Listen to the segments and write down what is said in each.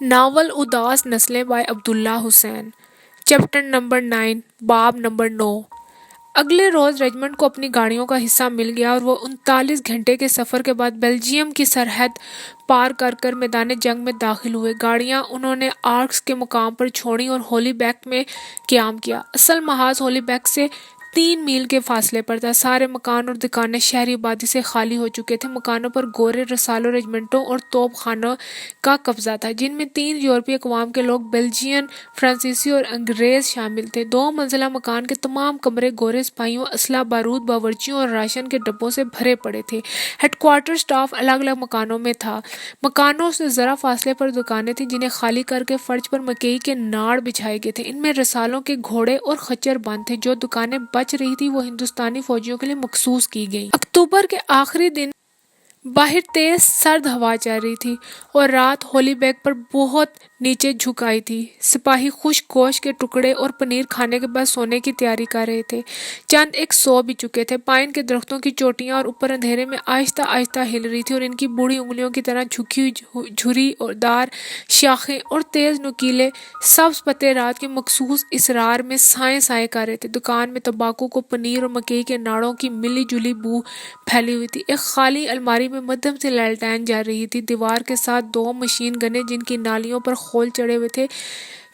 Novel اداس نسلیں by Abdullah Hussain, chapter number 9، باب نمبر 9۔ اگلے روز ریجمنٹ کو اپنی گاڑیوں کا حصہ مل گیا اور وہ 39 گھنٹے کے سفر کے بعد بیلجیم کی سرحد پار کر میدان جنگ میں داخل ہوئے۔ گاڑیاں انہوں نے آرکس کے مقام پر چھوڑیں اور ہولی بیک میں قیام کیا۔ اصل محاذ ہولی بیک سے 3 میل کے فاصلے پر تھا۔ سارے مکان اور دکانیں شہری آبادی سے خالی ہو چکے تھے۔ مکانوں پر گورے رسالوں ریجمنٹوں اور توپ خانوں کا قبضہ تھا، جن میں 3 یورپی اقوام کے لوگ، بیلجین، فرانسیسی اور انگریز شامل تھے۔ 2 منزلہ مکان کے تمام کمرے گورے سپاہیوں، اسلحہ، بارود، باورچیوں اور راشن کے ڈبوں سے بھرے پڑے تھے۔ ہیڈ کوارٹر سٹاف الگ الگ مکانوں میں تھا۔ مکانوں سے ذرا فاصلے پر دکانیں تھیں، جنہیں خالی کر کے فرش پر مکئی کے ناڑ بچھائے گئے تھے۔ ان میں رسالوں کے گھوڑے اور خچر بند تھے۔ جو دکانیں بچ رہی تھیں وہ ہندوستانی فوجیوں کے لیے مخصوص کی گئیں۔ اکتوبر کے آخری دن باہر تیز سرد ہوا چل رہی تھی اور رات ہولی بیک پر بہت نیچے جھک آئی تھی۔ سپاہی خشک گوشت کے ٹکڑے اور پنیر کھانے کے بعد سونے کی تیاری کر رہے تھے۔ چند ایک سو بھی چکے تھے۔ پائن کے درختوں کی چوٹیاں اور اوپر اندھیرے میں آہستہ آہستہ ہل رہی تھی اور ان کی بوڑھی انگلیوں کی طرح جھکی ہوئی جھری دار شاخیں اور تیز نوکیلے سبز پتے رات کے مخصوص اسرار میں سائیں سائیں کر رہے تھے۔ دکان میں تمباکو کو پنیر اور مکئی کے ناڑوں کی ملی جلی بو پھیلی ہوئی تھی۔ ایک خالی الماری میں مدھم سے لالٹین جل رہی تھی۔ دیوار کے ساتھ 2 مشین گنیں، جن کی نالیوں پر خول چڑھے ہوئے تھے،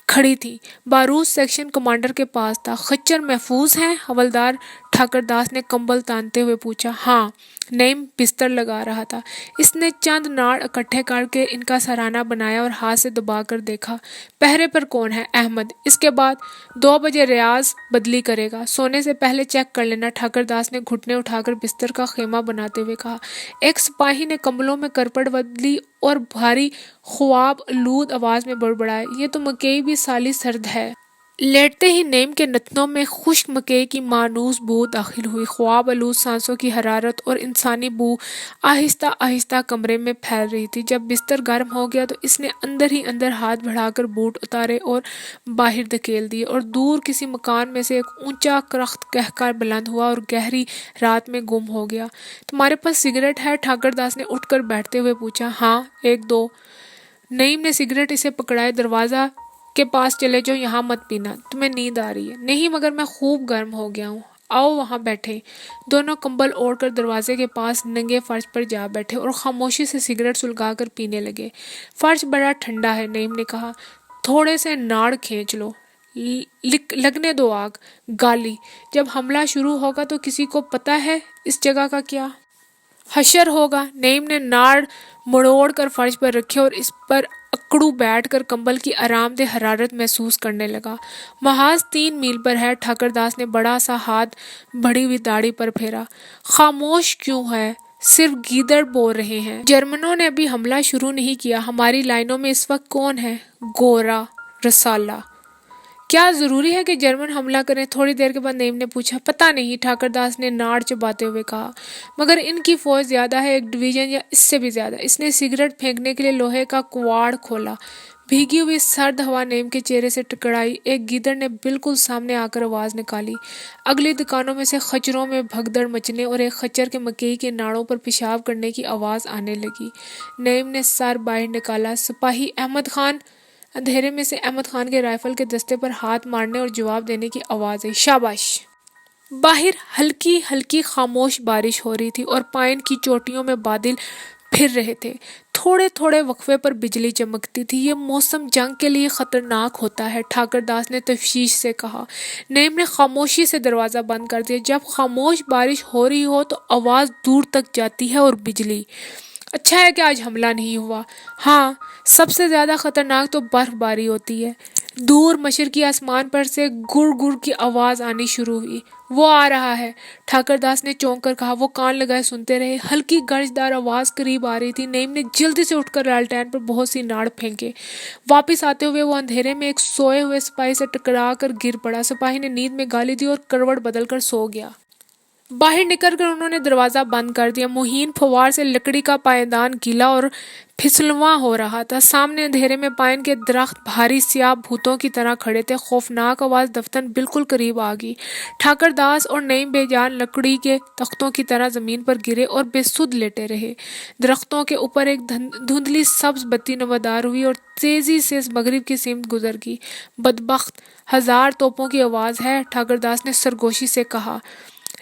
کھڑی تھیں۔ بارود سیکشن کمانڈر کے پاس تھا۔ خچر محفوظ ہیں؟ حوالدار ٹھاکر داس نے کمبل تانتے ہوئے پوچھا۔ ہاں، نعیم بستر لگا رہا تھا۔ اس نے چند ناڑ اکٹھے کر کے ان کا سرانہ بنایا اور ہاتھ سے دبا کر دیکھا۔ پہرے پر کون ہے؟ احمد۔ اس کے بعد 2 بجے ریاض بدلی کرے گا۔ سونے سے پہلے چیک کر لینا۔ ٹھاکر داس نے گھٹنے اٹھا کر بستر کا خیمہ بناتے ہوئے کہا۔ ایک سپاہی نے کمبلوں میں کرپٹ بدلی اور بھاری خواب آلود آواز میں بڑبڑایا۔ یہ تو مکئی بھی سالی سرد ہے۔ لیٹتے ہی نعیم کے نتنوں میں خشک مکئی کی مانوس بو داخل ہوئی۔ خواب آلود سانسوں کی حرارت اور انسانی بو آہستہ آہستہ کمرے میں پھیل رہی تھی۔ جب بستر گرم ہو گیا تو اس نے اندر ہی اندر ہاتھ بڑھا کر بوٹ اتارے اور باہر دھکیل دیے، اور دور کسی مکان میں سے ایک اونچا کرخت کہہ بلند ہوا اور گہری رات میں گم ہو گیا۔ تمہارے پاس سگریٹ ہے؟ ٹھاکر داس نے اٹھ کر بیٹھتے ہوئے پوچھا۔ ہاں، 1-2۔ نعیم نے سگریٹ اسے پکڑائے۔ دروازہ کے پاس چلے جاؤ، یہاں مت پینا، تمہیں نیند آ رہی ہے۔ نہیں، مگر میں خوب گرم ہو گیا ہوں۔ آؤ وہاں بیٹھیں۔ دونوں کمبل اوڑھ کر دروازے کے پاس ننگے فرش پر جا بیٹھے اور خاموشی سے سگریٹ سلگا کر پینے لگے۔ فرش بڑا ٹھنڈا ہے، نعیم نے کہا۔ تھوڑے سے ناڑ کھینچ لو، لگنے دو آگ۔ گالی، جب حملہ شروع ہوگا تو کسی کو پتہ ہے اس جگہ کا کیا حشر ہوگا؟ نعیم نے ناڑ مڑوڑ کر فرش پر رکھے اور اس پر اکڑو بیٹھ کر کمبل کی آرام دہ حرارت محسوس کرنے لگا۔ محاذ 3 میل پر ہے۔ ٹھاکر داس نے بڑا سا ہاتھ بڑھی ہوئی داڑھی پر پھیرا۔ خاموش کیوں ہے؟ صرف گیدڑ بول رہے ہیں۔ جرمنوں نے ابھی حملہ شروع نہیں کیا۔ ہماری لائنوں میں اس وقت کون ہے؟ گورا، رسالہ۔ کیا ضروری ہے کہ جرمن حملہ کریں؟ تھوڑی دیر کے بعد نعیم نے پوچھا۔ پتہ نہیں، ٹھاکر داس نے ناڑ چباتے ہوئے کہا۔ مگر ان کی فوج زیادہ ہے، 1 ڈویژن یا اس سے بھی زیادہ۔ اس نے سگریٹ پھینکنے کے لیے لوہے کا کواڑ کھولا۔ بھیگی ہوئی سرد ہوا نعیم کے چہرے سے ٹکرائی۔ ایک گیدڑ نے بالکل سامنے آ کر آواز نکالی۔ اگلی دکانوں میں سے خچروں میں بھگدڑ مچنے اور ایک خچر کے مکئی کے ناڑوں پر پیشاب کرنے کی آواز آنے لگی۔ نعیم نے سر باہر نکالا۔ سپاہی احمد خان۔ اندھیرے میں سے احمد خان کے رائفل کے دستے پر ہاتھ مارنے اور جواب دینے کی آواز آئی۔ شاباش۔ باہر ہلکی ہلکی خاموش بارش ہو رہی تھی اور پائن کی چوٹیوں میں بادل پھر رہے تھے۔ تھوڑے تھوڑے وقفے پر بجلی چمکتی تھی۔ یہ موسم جنگ کے لیے خطرناک ہوتا ہے، ٹھاکر داس نے تشویش سے کہا۔ نعیم نے خاموشی سے دروازہ بند کر دیا۔ جب خاموش بارش ہو رہی ہو تو آواز دور تک جاتی ہے اور بجلی۔ اچھا ہے کہ آج حملہ نہیں ہوا۔ ہاں، سب سے زیادہ خطرناک تو برف باری ہوتی ہے۔ دور مشرقی آسمان پر سے گر گر کی آواز آنی شروع ہوئی۔ وہ آ رہا ہے، ٹھاکر داس نے چونک کر کہا۔ وہ کان لگائے سنتے رہے۔ ہلکی گرجدار آواز قریب آ رہی تھی۔ نعیم نے جلدی سے اٹھ کر لالٹین پر بہت سی ناڑ پھینکے۔ واپس آتے ہوئے وہ اندھیرے میں ایک سوئے ہوئے سپاہی سے ٹکرا کر گر پڑا۔ سپاہی نے نیند میں گالی دی اور کروٹ بدل کر سو گیا۔ باہر نکل کر انہوں نے دروازہ بند کر دیا۔ مہین پھوار سے لکڑی کا پائیدان گیلا اور پھسلواں ہو رہا تھا۔ سامنے اندھیرے میں پائن کے درخت بھاری سیاہ بھوتوں کی طرح کھڑے تھے۔ خوفناک آواز دفتر بالکل قریب آ گئی۔ ٹھاکر داس اور نعیم بے جان لکڑی کے تختوں کی طرح زمین پر گرے اور بے سدھ لیٹے رہے۔ درختوں کے اوپر ایک دھندلی سبز بتی نمودار ہوئی اور تیزی سے مغرب کی سمت گزر گئی۔ بدبخت، ہزار توپوں کی آواز ہے، ٹھاکر داس نے سرگوشی سے کہا۔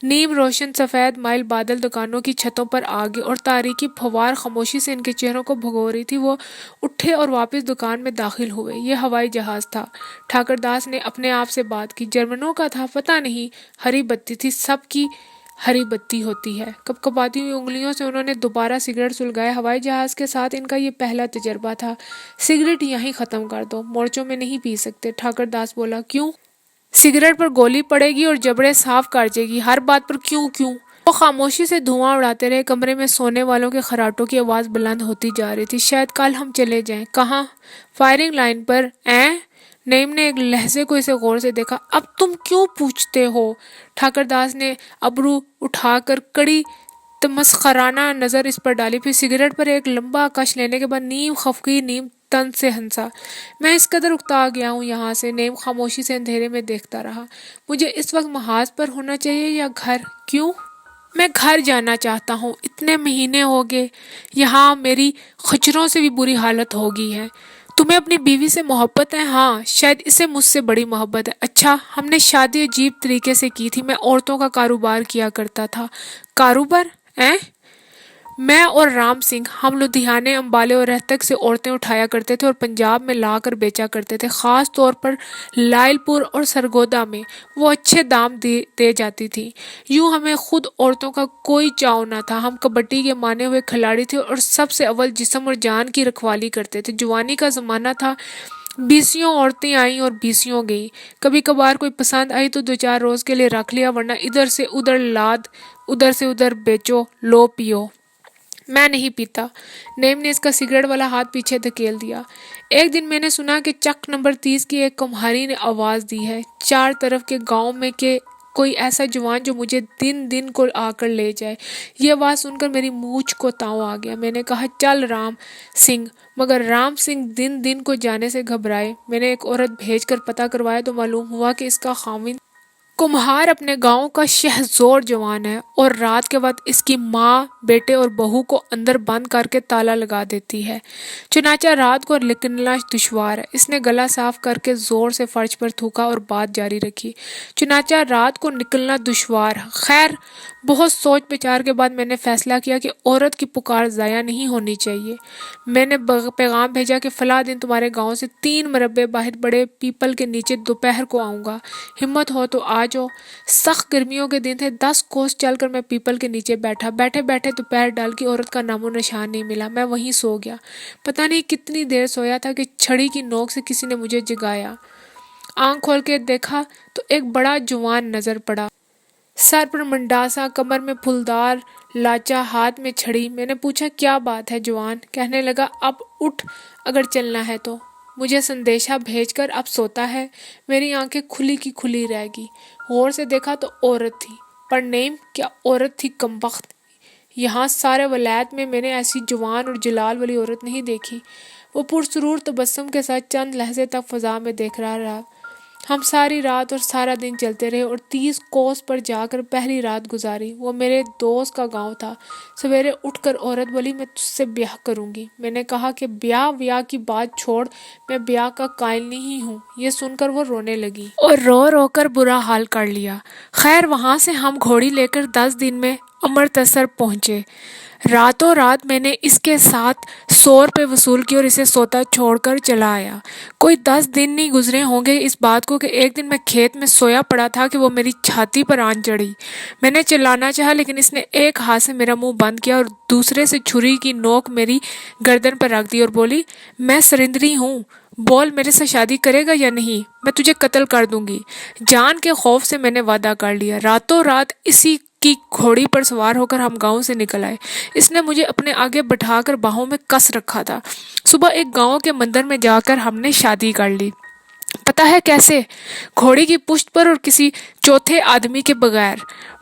نیم روشن سفید مائل بادل دکانوں کی چھتوں پر آ گئے اور تاریکی پھوار خاموشی سے ان کے چہروں کو بھگو رہی تھی۔ وہ اٹھے اور واپس دکان میں داخل ہوئے۔ یہ ہوائی جہاز تھا، ٹھاکر داس نے اپنے آپ سے بات کی۔ جرمنوں کا تھا، پتہ نہیں، ہری بتی تھی، سب کی ہری بتی ہوتی ہے۔ کپکپاتی ہوئی انگلیوں سے انہوں نے دوبارہ سگریٹ سلگائے۔ ہوائی جہاز کے ساتھ ان کا یہ پہلا تجربہ تھا۔ سگریٹ یہیں ختم کر دو، مورچوں میں نہیں پی سکتے۔ ٹھاکر داس بولا، کیوں؟ سگریٹ پر گولی پڑے گی اور جبڑے صاف کاٹے گی، ہر بات پر کیوں کیوں؟ وہ خاموشی سے دھواں اڑاتے رہے۔ کمرے میں سونے والوں کے خراٹوں کی آواز بلند ہوتی جا رہی تھی۔ شاید کل ہم چلے جائیں۔ کہاں؟ فائرنگ لائن پر۔ نعیم نے ایک لہجے کو اسے غور سے دیکھا۔ اب تم کیوں پوچھتے ہو؟ ٹھاکر داس نے ابرو اٹھا کر کڑی تمسخرانہ نظر اس پر ڈالی، پھر سگریٹ پر ایک لمبا کش لینے کے بعد نیم خفگی نیم تن سے ہنسا۔ میں اس قدر اکتا گیا ہوں یہاں سے۔ نعیم خاموشی سے اندھیرے میں دیکھتا رہا۔ مجھے اس وقت محاذ پر ہونا چاہیے یا گھر؟ کیوں؟ میں گھر جانا چاہتا ہوں۔ اتنے مہینے ہو گئے یہاں، میری خچروں سے بھی بری حالت ہو گئی ہے۔ تمہیں اپنی بیوی سے محبت ہے؟ ہاں، شاید اسے مجھ سے بڑی محبت ہے۔ اچھا، ہم نے شادی عجیب طریقے سے کی تھی۔ میں عورتوں کا کاروبار کیا کرتا تھا۔ کاروبار؟ میں اور رام سنگھ، ہم لدھیانے، امبالے اور رہتک سے عورتیں اٹھایا کرتے تھے اور پنجاب میں لا کر بیچا کرتے تھے، خاص طور پر لائل پور اور سرگودا میں۔ وہ اچھے دام دے جاتی تھی۔ یوں ہمیں خود عورتوں کا کوئی چاؤ نہ تھا۔ ہم کبڈی کے مانے ہوئے کھلاڑی تھے اور سب سے اول جسم اور جان کی رکھوالی کرتے تھے۔ جوانی کا زمانہ تھا، بیسیوں عورتیں آئیں اور بیسیوں گئیں۔ کبھی کبھار کوئی پسند آئی تو 2-4 روز کے لیے رکھ لیا، ورنہ ادھر سے ادھر لاد، ادھر سے ادھر بیچو، لو پیو۔ میں نہیں پیتا۔ نعیم نے اس کا سگریٹ والا ہاتھ پیچھے دھکیل دیا۔ ایک دن میں نے سنا کہ چک نمبر 30 کی ایک کمہاری نے آواز دی ہے 4 طرف کے گاؤں میں کہ کوئی ایسا جوان جو مجھے دن کو آ کر لے جائے۔ یہ آواز سن کر میری مونچھ کو تاؤ آ گیا۔ میں نے کہا، چل رام سنگھ۔ مگر رام سنگھ دن کو جانے سے گھبرائے۔ میں نے ایک عورت بھیج کر پتہ کروایا تو معلوم ہوا کہ اس کا خاوند کمہار اپنے گاؤں کا شہزور جوان ہے اور رات کے وقت اس کی ماں، بیٹے اور بہو کو اندر بند کر کے تالا لگا دیتی ہے۔ چنانچہ رات کو نکلنا دشوار ہے۔ اس نے گلا صاف کر کے زور سے فرش پر تھوکا اور بات جاری رکھی۔ چنانچہ رات کو نکلنا دشوار۔ خیر، بہت سوچ بچار کے بعد میں نے فیصلہ کیا کہ عورت کی پکار ضائع نہیں ہونی چاہیے۔ میں نے پیغام بھیجا کہ فلاں دن تمہارے گاؤں سے 3 مربے باہر بڑے پیپل کے نیچے دوپہر کو آؤں گا۔ ہمت ہو تو آ جاؤ۔ سخت گرمیوں کے دن تھے۔ 10 کوس چل کر میں پیپل کے نیچے بیٹھا۔ بیٹھے بیٹھے دوپہر ڈال کی عورت کا نام و نشان نہیں ملا۔ میں وہیں سو گیا۔ پتہ نہیں کتنی دیر سویا تھا کہ چھڑی کی نوک سے کسی نے مجھے جگایا۔ آنکھ کھول کے دیکھا تو ایک بڑا جوان نظر پڑا، سر پر منڈاسا، کمر میں پھولدار لاچا، ہاتھ میں چھڑی۔ میں نے پوچھا، کیا بات ہے جوان؟ کہنے لگا، اب اٹھ اگر چلنا ہے تو۔ مجھے سندیشہ بھیج کر اب سوتا ہے۔ میری آنکھیں کھلی کی کھلی رہ گئی۔ غور سے دیکھا تو عورت تھی۔ پر نعیم، کیا عورت تھی کمبخت! یہاں سارے ولایت میں نے ایسی جوان اور جلال والی عورت نہیں دیکھی۔ وہ پرسرور تبسم کے ساتھ چند لحظے تک فضا میں دیکھ رہا۔ ہم ساری رات اور سارا دن چلتے رہے اور 30 کوس پر جا کر پہلی رات گزاری۔ وہ میرے دوست کا گاؤں تھا۔ سویرے اٹھ کر عورت بولی، میں تجھ سے بیاہ کروں گی۔ میں نے کہا کہ بیاہ کی بات چھوڑ، میں بیاہ کا قائل نہیں ہوں۔ یہ سن کر وہ رونے لگی اور رو رو کر برا حال کر لیا۔ خیر، وہاں سے ہم گھوڑی لے کر 10 دن میں امرتسر پہنچے۔ راتوں رات میں نے اس کے ساتھ 100 روپے وصول کیے اور اسے سوتا چھوڑ کر چلا آیا۔ کوئی 10 دن نہیں گزرے ہوں گے اس بات کو کہ ایک دن میں کھیت میں سویا پڑا تھا کہ وہ میری چھاتی پر آن چڑھی۔ میں نے چلانا چاہا لیکن اس نے ایک ہاتھ سے میرا منہ بند کیا اور دوسرے سے چھری کی نوک میری گردن پر رکھ دی اور بولی، میں سرندری ہوں، بول میرے سے شادی کرے گا یا نہیں؟ میں تجھے قتل کر دوں گی۔ جان کے خوف سے میں نے وعدہ کر لیا۔ راتوں رات اسی کی گھوڑی پر سوار ہو کر ہم گاؤں سے نکل آئے۔ اس نے مجھے اپنے آگے بٹھا کر باہوں میں کس رکھا تھا۔ صبح ایک گاؤں کے مندر میں جا کر ہم نے شادی کر لی۔ پتہ ہے کیسے؟ گھوڑی کی پشت پر اور کسی چوتھے آدمی کے بغیر۔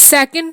2nd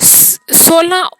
16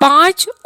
5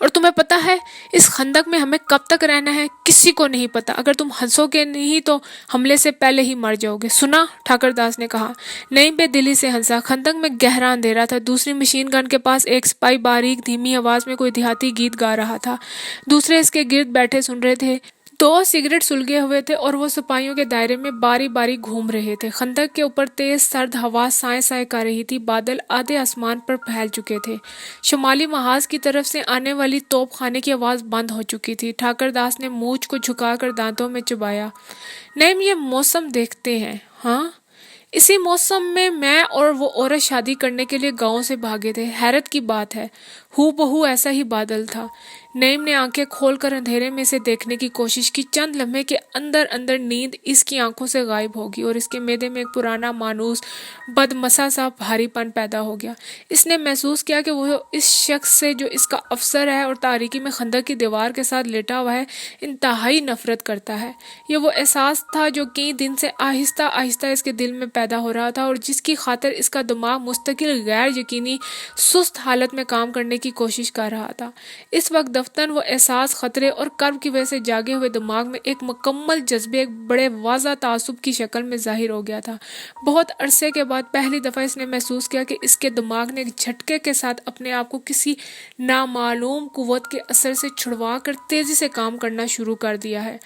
اور تمہیں پتہ ہے اس خندق میں ہمیں کب تک رہنا ہے؟ کسی کو نہیں پتا، اگر تم ہنسو گے نہیں تو حملے سے پہلے ہی مر جاؤ گے۔ سنا؟ ٹھاکر داس نے کہا۔ نعیم بے دلی سے ہنسا۔ خندق میں گہرا اندھیرا تھا، دوسری مشین گن کے پاس ایک سپاہی باریک دھیمی آواز میں کوئی دیہاتی گیت گا رہا تھا، دوسرے اس کے گرد بیٹھے سن رہے تھے۔ دو سگریٹ سلگے ہوئے تھے اور وہ سپاہیوں کے دائرے میں باری باری گھوم رہے تھے۔ خندق کے اوپر تیز سرد ہوا سائے سائے کر رہی تھی، بادل آدھے آسمان پر پھیل چکے تھے، شمالی محاذ کی طرف سے آنے والی توپ خانے کی آواز بند ہو چکی تھی۔ ٹھاکر داس نے مونچھ کو جھکا کر دانتوں میں چبایا۔ نعیم، یہ موسم دیکھتے ہیں۔ ہاں، اسی موسم میں اور وہ عورت شادی کرنے کے لیے گاؤں سے بھاگے تھے۔ حیرت کی بات ہے، ہو بہو ایسا ہی بادل تھا۔ نعیم نے آنکھیں کھول کر اندھیرے میں سے دیکھنے کی کوشش کی۔ چند لمحے کے اندر اندر نیند اس کی آنکھوں سے غائب ہوگی اور اس کے معدے میں ایک پرانا مانوس بدمزہ سا بھاری پن پیدا ہو گیا۔ اس نے محسوس کیا کہ وہ اس شخص سے جو اس کا افسر ہے اور تاریکی میں خندق کی دیوار کے ساتھ لیٹا ہوا ہے، انتہائی نفرت کرتا ہے۔ یہ وہ احساس تھا جو کئی دن سے آہستہ آہستہ اس کے دل میں پیدا ہو رہا تھا اور جس کی خاطر اس کا دماغ مستقل غیر یقینی سست حالت میں کام کرنے کی کوشش کر رہا تھا۔ اس وقت دفتن وہ احساس خطرے اور کرب کی وجہ سے جاگے ہوئے دماغ میں ایک مکمل جذبے، ایک بڑے واضح تعصب کی شکل میں ظاہر ہو گیا تھا۔ بہت عرصے کے بعد پہلی دفعہ اس نے محسوس کیا کہ اس کے دماغ نے ایک جھٹکے کے ساتھ اپنے آپ کو کسی نامعلوم قوت کے اثر سے چھڑوا کر تیزی سے کام کرنا شروع کر دیا ہے۔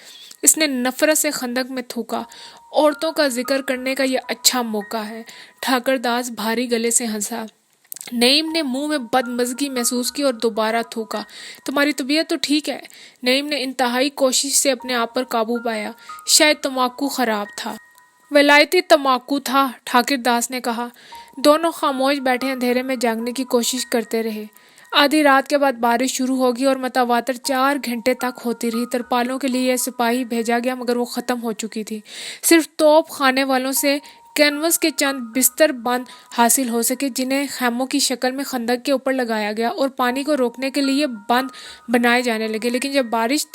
اس نے نفرت سے خندق میں تھوکا۔ عورتوں کا ذکر کرنے کا یہ اچھا موقع ہے۔ ٹھاکر داس بھاری گلے سے ہنسا۔ نعیم نے منہ میں بدمزگی محسوس کی اور دوبارہ تھوکا۔ تمہاری طبیعت تو ٹھیک ہے؟ نعیم نے انتہائی کوشش سے اپنے آپ پر قابو پایا۔ شاید تمباکو خراب تھا۔ ولایتی تمباکو تھا، ٹھاکر داس نے کہا۔ دونوں خاموش بیٹھے اندھیرے میں جاگنے کی کوشش کرتے رہے۔ آدھی رات کے بعد بارش شروع ہوگی اور متواتر 4 گھنٹے تک ہوتی رہی۔ ترپالوں کے لیے یہ سپاہی بھیجا گیا مگر وہ ختم ہو چکی تھی۔ صرف توپ خانے والوں سے کینوس کے چند بستر بند حاصل ہو سکے جنہیں خیموں کی شکل میں خندق کے اوپر لگایا گیا اور پانی کو روکنے کے لیے بند بنائے جانے لگے۔ لیکن جب بارش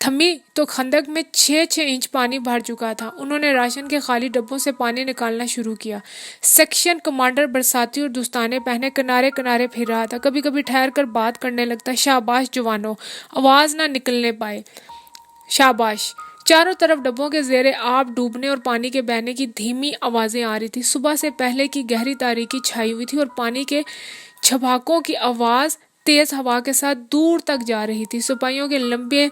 تھمی تو خندق میں 6 انچ پانی بھر چکا تھا۔ انہوں نے راشن کے خالی ڈبوں سے پانی نکالنا شروع کیا۔ سیکشن کمانڈر برساتی اور دستانے پہنے کنارے کنارے پھر رہا تھا، کبھی کبھی ٹھہر کر بات کرنے لگتا۔ شاباش جوانوں، آواز نہ نکلنے پائے، شاباش۔ چاروں طرف ڈبوں کے زیر آب ڈوبنے اور پانی کے بہنے کی دھیمی آوازیں آ رہی تھی۔ صبح سے پہلے کی گہری تاریکی چھائی ہوئی تھی اور پانی کے چھپاکوں کی آواز تیز ہوا کے ساتھ دور تک جا رہی تھی۔ سپاہیوں کے لمبے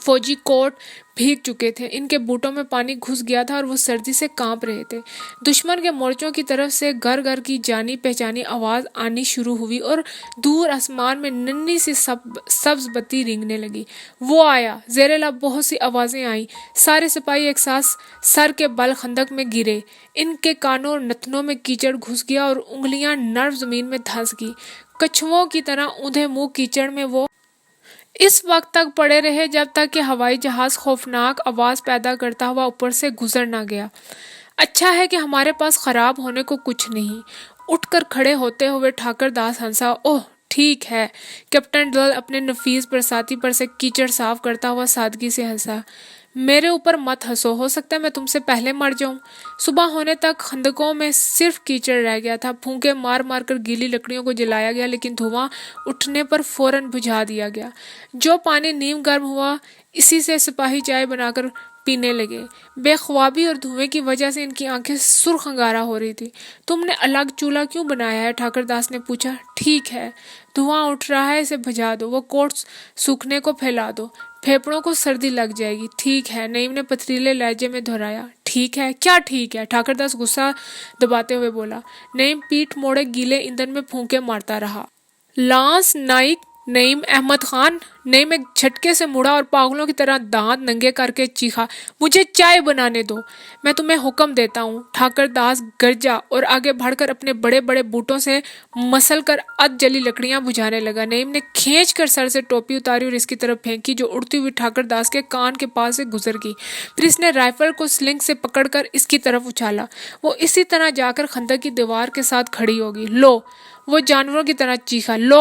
فوجی کوٹ بھیگ چکے تھے، ان کے بوٹوں میں پانی گھس گیا تھا اور وہ سردی سے کانپ رہے تھے۔ دشمن کے مورچوں کی طرف سے گر گر کی جانی پہچانی آواز آنی شروع ہوئی اور دور آسمان میں ننھی سی سبز بتی رینگنے لگی۔ وہ آیا، زیر لب بہت سی آوازیں آئیں۔ سارے سپاہی ایک ساتھ سر کے بل خندق میں گرے۔ ان کے کانوں اور نتنوں میں کیچڑ گھس گیا اور انگلیاں نرم زمین میں دھنس گئی۔ کچھووں کی طرح اوندھے منہ کیچڑ میں وہ اس وقت تک پڑے رہے جب تک کہ ہوائی جہاز خوفناک آواز پیدا کرتا ہوا اوپر سے گزر نہ گیا۔ اچھا ہے کہ ہمارے پاس خراب ہونے کو کچھ نہیں۔ اٹھ کر کھڑے ہوتے ہوئے ٹھاکر داس ہنسا۔ اوہ ٹھیک ہے۔ کیپٹن ڈل اپنے نفیس برساتی پر سے کیچڑ صاف کرتا ہوا سادگی سے ہنسا۔ میرے اوپر مت ہنسو، ہو سکتا ہے میں تم سے پہلے مر جاؤں۔ صبح ہونے تک خندقوں میں صرف کیچڑ رہ گیا تھا۔ پھونکے مار مار کر گیلی لکڑیوں کو جلایا گیا لیکن دھواں اٹھنے پر فوراً بجھا دیا گیا۔ جو پانی نیم گرم ہوا اسی سے سپاہی چائے بنا کر پینے لگے۔ بے خوابی اور دھوئیں کی وجہ سے ان کی آنکھیں سرخ انگارہ ہو رہی تھی۔ تم نے الگ چولہا کیوں بنایا ہے؟ ٹھاکر داس نے پوچھا۔ ٹھیک ہے، دھواں اٹھ رہا ہے، اسے بجھا دو۔ وہ کوٹ سوکھنے کو پھیلا دو، پھیپھڑوں کو سردی لگ جائے گی۔ ٹھیک ہے، نعیم نے پتھریلے لہجے میں دہرایا۔ ٹھیک ہے؟ کیا ٹھیک ہے؟ ٹھاکر داس غصہ دباتے ہوئے بولا۔ نعیم پیٹھ موڑے گیلے ایندھن میں پھونکے مارتا رہا۔ لانس نائک نعیم احمد خان۔ نعیم ایک جھٹکے سے مڑا اور پاگلوں کی طرح دانت ننگے کر کے چیخا، مجھے چائے بنانے دو، میں تمہیں حکم دیتا ہوں۔ ٹھاکر داس گرجا اور آگے بڑھ کر اپنے بڑے بڑے بوٹوں سے مسل کر اد جلی لکڑیاں بجھانے لگا۔ نعیم نے کھینچ کر سر سے ٹوپی اتاری اور اس کی طرف پھینکی جو اڑتی ہوئی ٹھاکر داس کے کان کے پاس سے گزر گئی۔ پھر اس نے رائفل کو سلنگ سے پکڑ کر اس کی طرف اچھالا۔ وہ اسی طرح جا کر خندق کی دیوار کے ساتھ کھڑی ہوگی۔ لو، وہ جانوروں کی طرح چیخا۔ لو،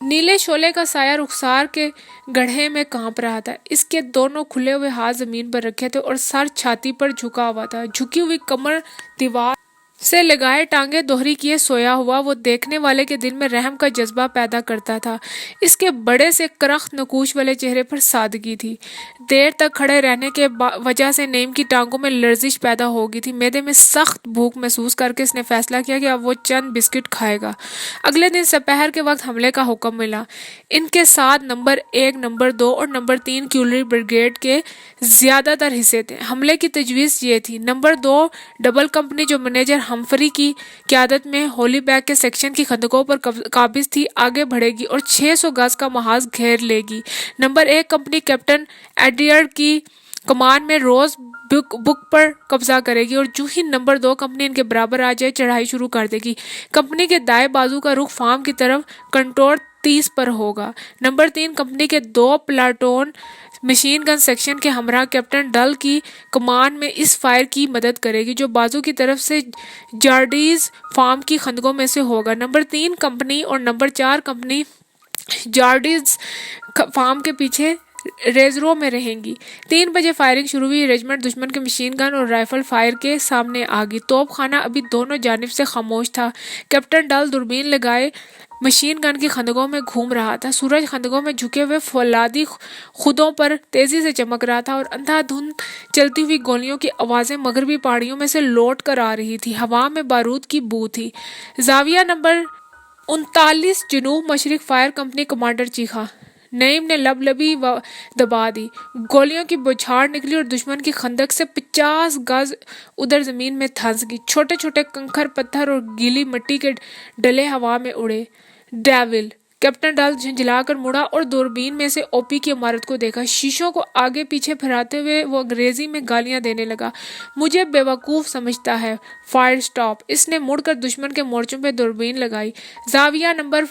نیلے شعلے کا سایہ رخسار کے گڑھے میں کانپ رہا تھا۔ اس کے دونوں کھلے ہوئے ہاتھ زمین پر رکھے تھے اور سر چھاتی پر جھکا ہوا تھا۔ جھکی ہوئی کمر دیوار سے لگائے ٹانگیں دوہری کیے سویا ہوا، وہ دیکھنے والے کے دل میں رحم کا جذبہ پیدا کرتا تھا۔ اس کے بڑے سے کرخت نقوش والے چہرے پر سادگی تھی۔ دیر تک کھڑے رہنے کے وجہ سے نعیم کی ٹانگوں میں لرزش پیدا ہو گئی تھی۔ معدے میں سخت بھوک محسوس کر کے اس نے فیصلہ کیا کہ اب وہ چند بسکٹ کھائے گا۔ اگلے دن دوپہر کے وقت حملے کا حکم ملا۔ ان کے ساتھ نمبر 1، نمبر 2 اور نمبر 3 کیولری بریگیڈ کے زیادہ تر حصے تھے۔ حملے کی تجویز یہ تھی: نمبر 2 ڈبل کمپنی، جو منیجر ہمفری کی قیادت میں ہولی بیگ کے سیکشن کی خندقوں پر قابض تھی، آگے بڑھے گی اور 600 گز کا محاذ گھیر لے گی۔ نمبر 1 کمپنی کیپٹن ایڈیارڈ کی کمان میں روز بک پر قبضہ کرے گی، اور جو ہی نمبر 2 کمپنی ان کے برابر آ جائے چڑھائی شروع کر دے گی۔ کمپنی کے دائیں بازو کا رخ فارم کی طرف کنٹور 30 پر ہوگا۔ نمبر 3 کمپنی کے 2 پلاٹون مشین گن سیکشن کے ہمراہ کیپٹن ڈل کی کمان میں اس فائر کی مدد کرے گی، جو بازو کی طرف سے جارڈیز فارم کی خندقوں میں سے ہوگا۔ نمبر 3 کمپنی اور نمبر 4 کمپنی جارڈیز فارم کے پیچھے ریزرو میں رہیں گی۔ 3 بجے فائرنگ شروع ہوئی۔ ریجمنٹ دشمن کے مشین گن اور رائفل فائر کے سامنے آ گئی۔ توپ خانہ ابھی دونوں جانب سے خاموش تھا۔ کیپٹن ڈل دوربین لگائے مشین گن کی خندقوں میں گھوم رہا تھا۔ سورج خندقوں میں جھکے ہوئے فولادی خودوں پر تیزی سے چمک رہا تھا، اور اندھا دھند چلتی ہوئی گولیوں کی آوازیں مغربی پہاڑیوں میں سے لوٹ کر آ رہی تھی۔ ہوا میں بارود کی بو تھی۔ زاویہ نمبر 39 جنوب مشرق فائر کمپنی کمانڈر چیخا۔ نعیم نے لبی دبا دی۔ گولیوں کی بوچھاڑ نکلی اور دشمن کی خندق سے 50 گز ادھر زمین میں دھنس گئی۔ چھوٹے چھوٹے کنکر، پتھر اور گیلی مٹی کے ڈلے ہوا میں اڑے۔ ڈیول! کیپٹن ڈل جھنجھلا کر مڑا اور دوربین میں سے او پی کی عمارت کو دیکھا۔ شیشوں کو آگے پیچھے پھراتے ہوئے وہ انگریزی میں گالیاں دینے لگا۔ مجھے بیوقوف سمجھتا ہے۔ Fire stop! اس نے مڑ کر دشمن کے مورچوں پہ دوربین لگائی۔ زاویہ نمبر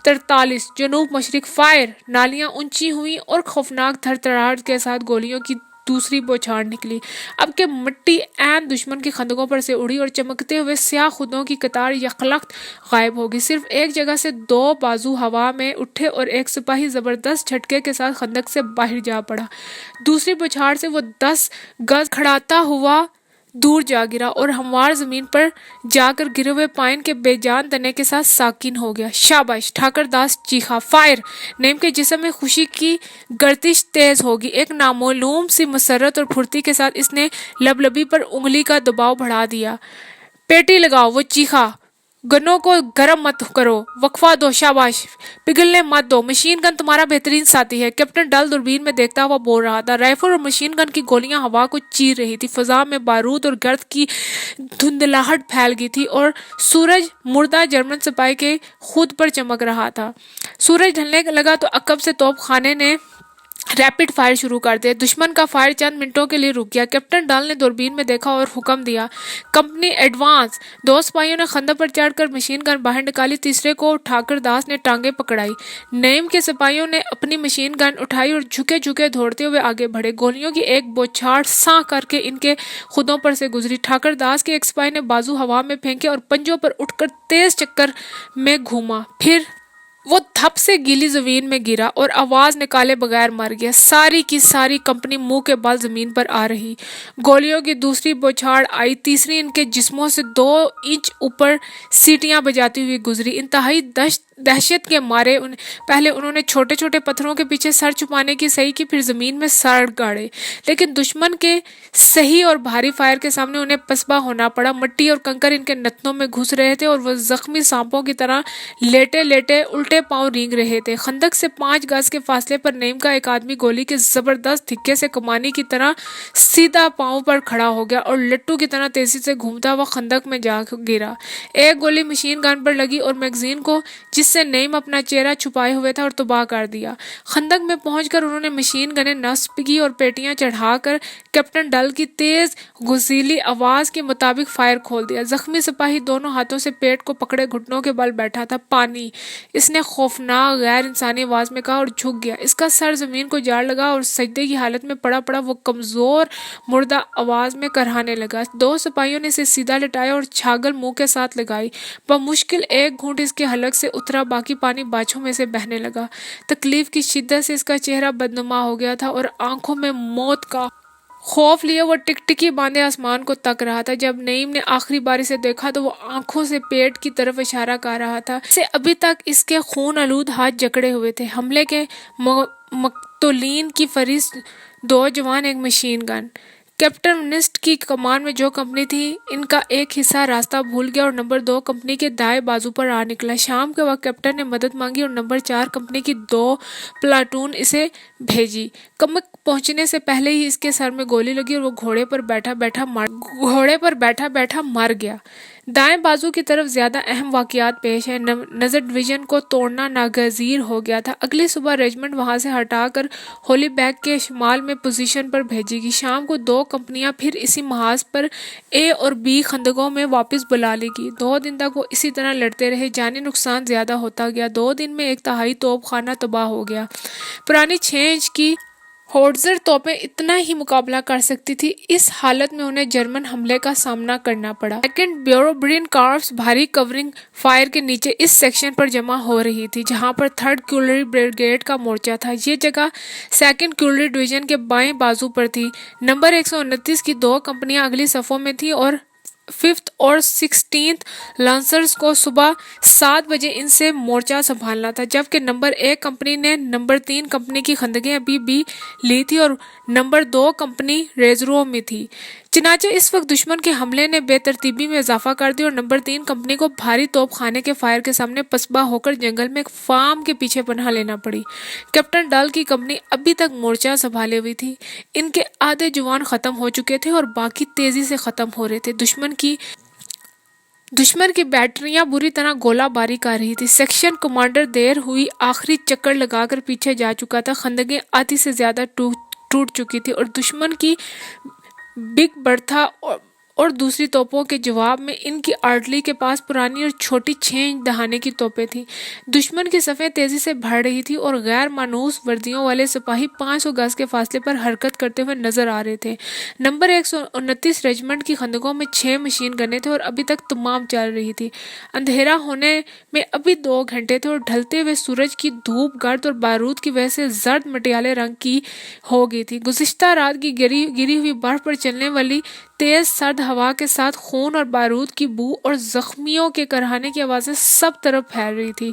43 جنوب مشرق فائر! نالیاں اونچی ہوئیں اور خوفناک تھر تھراہٹ کے ساتھ گولیوں کی دوسری بوچھاڑ نکلی۔ اب کہ مٹی عین دشمن کی خندقوں پر سے اڑی اور چمکتے ہوئے سیاہ خودوں کی قطار یکلخت غائب ہو گئی۔ صرف ایک جگہ سے 2 بازو ہوا میں اٹھے اور ایک سپاہی زبردست جھٹکے کے ساتھ خندق سے باہر جا پڑا۔ دوسری بوچھاڑ سے وہ 10 گز کھڑاتا ہوا دور جا گرا اور ہموار زمین پر جا کر گرے ہوئے پائن کے بے جان تنے کے ساتھ ساکن ہو گیا۔ شاباش! ٹھاکر داس چیخا۔ فائر! نعیم کے جسم میں خوشی کی گردش تیز ہوگی۔ ایک نامعلوم سی مسرت اور پھرتی کے ساتھ اس نے لبی پر انگلی کا دباؤ بڑھا دیا۔ پیٹی لگاؤ! وہ چیخا۔ گنوں کو گرم مت کرو، وقفہ دو۔ شاباش! پگھلنے مت دو۔ مشین گن تمہارا بہترین ساتھی ہے، کیپٹن ڈل دوربین میں دیکھتا ہوا بول رہا تھا۔ رائفل اور مشین گن کی گولیاں ہوا کو چیر رہی تھی۔ فضا میں بارود اور گرد کی دھندلاہٹ پھیل گئی تھی اور سورج مردہ جرمن سپاہی کے خود پر چمک رہا تھا۔ سورج ڈھلنے لگا تو عقب سے توپ خانے نے ریپڈ فائر شروع کر دیا۔ دشمن کا فائر چند منٹوں کے لیے رک گیا۔ کیپٹن ڈل نے دوربین میں دیکھا اور حکم دیا: کمپنی ایڈوانس! 2 سپاہیوں نے خندق پر چڑھ کر مشین گن باہر نکالی۔ تیسرے کو ٹھاکر داس نے ٹانگیں پکڑائی۔ نعیم کے سپاہیوں نے اپنی مشین گن اٹھائی اور جھکے جھکے دوڑتے ہوئے آگے بڑھے۔ گولیوں کی ایک بوچھاڑ ساں کر کے ان کے خودوں پر سے گزری۔ ٹھاکر داس کے ایک سپاہی نے بازو ہوا میں پھینکے اور پنجوں پر اٹھ کر تیز چکر میں گھوما۔ پھر وہ دھپ سے گیلی زمین میں گرا اور آواز نکالے بغیر مر گیا۔ ساری کی ساری کمپنی منہ کے بل زمین پر آ رہی۔ گولیوں کی دوسری بوچھاڑ آئی۔ تیسری ان کے جسموں سے 2 انچ اوپر سیٹیاں بجاتی ہوئی گزری۔ انتہائی دہشت کے مارے پہلے انہوں نے چھوٹے چھوٹے پتھروں کے پیچھے سر چھپانے کی صحیح کی، پھر زمین میں سر گاڑے، لیکن دشمن کے صحیح اور بھاری فائر کے سامنے انہیں پسپا ہونا پڑا۔ مٹی اور کنکر ان کے نتنوں میں گھس رہے تھے اور وہ زخمی سانپوں کی طرح لیٹے لیٹے الٹے پاؤں رینگ رہے تھے۔ خندق سے 5 گز کے فاصلے پر نعیم کا ایک آدمی گولی کے زبردست دھکے سے کمانی کی طرح سیدھا پاؤں پر کھڑا ہو گیا اور لٹو کی طرح تیزی سے گھومتا ہوا خندق میں جا گرا۔ ایک گولی مشین گن پر لگی اور میگزین کو، جس سے نعیم اپنا چہرہ چھپائے ہوئے تھا، اور تباہ کر دیا۔ خندق میں پہنچ کر انہوں نے مشین گنیں نصب کی اور پیٹیاں چڑھا کر کیپٹن ڈل کی تیز غسیلی آواز کے مطابق فائر کھول دیا۔ زخمی سپاہی دونوں ہاتھوں سے پیٹ کو پکڑے گھٹنوں کے بل بیٹھا تھا۔ پانی! اس نے خوف خوفناک غیر انسانی آواز میں کہا اور جھک گیا۔ اس کا سر زمین کو جاڑ لگا اور سجدے کی حالت میں پڑا پڑا وہ کمزور مردہ آواز میں کرہانے لگا۔ دو سپاہیوں نے اسے سیدھا لٹایا اور چھاگل منہ کے ساتھ لگائی۔ بمشکل ایک گھونٹ اس کے حلق سے اترا، باقی پانی باچھوں میں سے بہنے لگا۔ تکلیف کی شدت سے اس کا چہرہ بدنما ہو گیا تھا اور آنکھوں میں موت کا خوف لیے وہ ٹکٹکی باندھے آسمان کو تک رہا تھا۔ جب نعیم نے آخری بار اسے دیکھا تو وہ آنکھوں سے پیٹ کی طرف اشارہ کر رہا تھا جسے ابھی تک اس کے خون آلود ہاتھ جکڑے ہوئے تھے۔ حملے کے مقتولین کی فہرست: 2 جوان، 1 مشین گن۔ کیپٹن ونسٹ کی کمان میں جو کمپنی تھی ان کا ایک حصہ راستہ بھول گیا اور نمبر 2 کمپنی کے دائیں بازو پر آ نکلا۔ شام کے وقت کیپٹن نے مدد مانگی اور نمبر 4 کمپنی کی 2 پلاٹون اسے بھیجی۔ کمک پہنچنے سے پہلے ہی اس کے سر میں گولی لگی اور وہ گھوڑے پر بیٹھا بیٹھا مر گیا۔ دائیں بازو کی طرف زیادہ اہم واقعات پیش ہیں۔ نظر ڈویژن کو توڑنا ناگزیر ہو گیا تھا۔ اگلی صبح رجمنٹ وہاں سے ہٹا کر ہولی بیگ کے شمال میں پوزیشن پر بھیجی گئی۔ شام کو 2 کمپنیاں پھر اسی محاذ پر اے اور بی خندقوں میں واپس بلا لی گئی۔ 2 دن تک وہ اسی طرح لڑتے رہے۔ جانی نقصان زیادہ ہوتا گیا۔ 2 دن میں 1/3 توپ خانہ تباہ ہو گیا۔ پرانی 6 انچ کی ہوٹزر توپیں اتنا ہی مقابلہ کر سکتی تھی۔ اس حالت میں انہیں جرمن حملے کا سامنا کرنا پڑا۔ سیکنڈ بیوربرین کارپس بھاری کورنگ فائر کے نیچے اس سیکشن پر جمع ہو رہی تھی جہاں پر 3rd کیولری بریگیڈ کا مورچہ تھا۔ یہ جگہ 2nd کیولری ڈویژن کے بائیں بازو پر تھی۔ نمبر 129 کی 2 کمپنیاں اگلی صفوں میں تھیں اور 5th اور 16th لانسرز کو صبح 7 بجے ان سے مورچہ سنبھالنا تھا، جبکہ نمبر 1 کمپنی نے نمبر 3 کمپنی کی خندقیں ابھی بھی لی تھی اور نمبر 2 کمپنی ریزرو میں تھی۔ چنانچہ اس وقت دشمن کے حملے نے بے ترتیبی میں اضافہ کر دیا اور نمبر 3 کمپنی کو بھاری توپ خانے کے فائر کے سامنے پسبا ہو کر جنگل میں ایک فارم کے پیچھے پناہ لینا پڑی۔ کیپٹن ڈل کی کمپنی ابھی تک مورچہ سنبھالے ہوئی تھی۔ ان کے آدھے جوان ختم ہو چکے تھے اور باقی تیزی سے ختم ہو رہے تھے۔ دشمن کی بیٹریاں بری طرح گولہ باری کر رہی تھی۔ سیکشن کمانڈر دیر ہوئی آخری چکر لگا کر پیچھے جا چکا تھا۔ خندقیں آدھی سے زیادہ ٹوٹ چکی تھی اور دشمن کی بگ برتھا اور دوسری توپوں کے جواب میں ان کی آرٹلری کے پاس پرانی اور چھوٹی 6 انچ دہانے کی توپیں تھیں۔ دشمن کی صفیں تیزی سے بڑھ رہی تھیں اور غیر مانوس وردیوں والے سپاہی 500 گز کے فاصلے پر حرکت کرتے ہوئے نظر آ رہے تھے۔ نمبر 129 رجمنٹ کی خندقوں میں 6 مشین گنیں تھے اور ابھی تک تمام چل رہی تھی۔ اندھیرا ہونے میں ابھی 2 گھنٹے تھے اور ڈھلتے ہوئے سورج کی دھوپ گرد اور بارود کی وجہ سے زرد مٹیالے رنگ کی ہو گئی تھی۔ گزشتہ رات کی گری ہوئی برف پر چلنے والی تیز سرد ہوا کے ساتھ خون اور بارود کی بو اور زخمیوں کے کرہانے کی آوازیں سب طرف پھیل رہی تھی۔